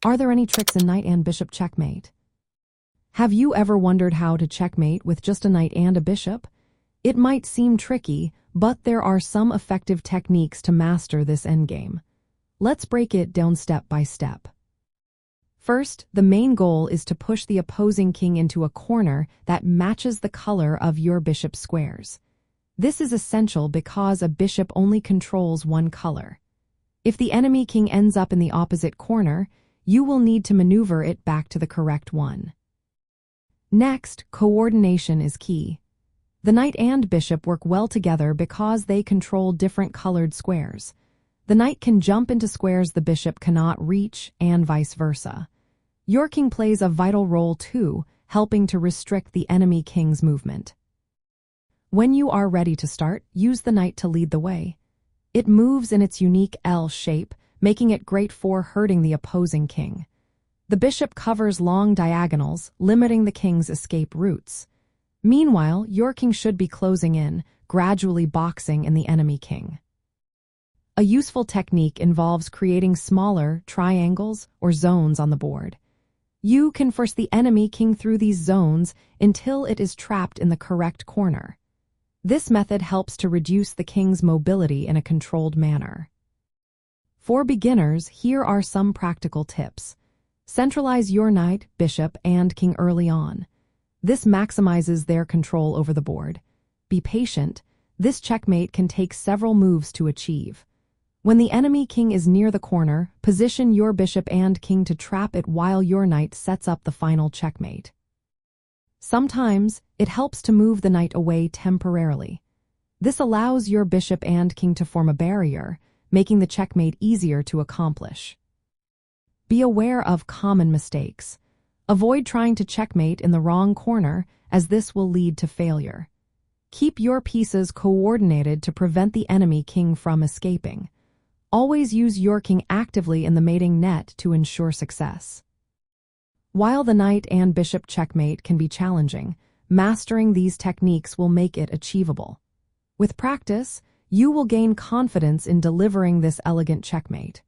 Are there any tricks in knight and bishop checkmate? Have you ever wondered how to checkmate with just a knight and a bishop? It might seem tricky, but there are some effective techniques to master this endgame. Let's break it down step by step. First, the main goal is to push the opposing king into a corner that matches the color of your bishop squares. This is essential because a bishop only controls one color. If the enemy king ends up in the opposite corner, you will need to maneuver it back to the correct one. Next, coordination is key. The knight and bishop work well together because they control different colored squares. The knight can jump into squares the bishop cannot reach, and vice versa. Your king plays a vital role too, helping to restrict the enemy king's movement. When you are ready to start, use the knight to lead the way. It moves in its unique L shape, making it great for hurting the opposing king. The bishop covers long diagonals, limiting the king's escape routes. Meanwhile, your king should be closing in, gradually boxing in the enemy king. A useful technique involves creating smaller triangles or zones on the board. You can force the enemy king through these zones until it is trapped in the correct corner. This method helps to reduce the king's mobility in a controlled manner. For beginners, here are some practical tips. Centralize your knight, bishop, and king early on. This maximizes their control over the board. Be patient. This checkmate can take several moves to achieve. When the enemy king is near the corner, position your bishop and king to trap it while your knight sets up the final checkmate. Sometimes, it helps to move the knight away temporarily. This allows your bishop and king to form a barrier, making the checkmate easier to accomplish. Be aware of common mistakes. Avoid trying to checkmate in the wrong corner, as this will lead to failure. Keep your pieces coordinated to prevent the enemy king from escaping. Always use your king actively in the mating net to ensure success. While the knight and bishop checkmate can be challenging, mastering these techniques will make it achievable. With practice, you will gain confidence in delivering this elegant checkmate.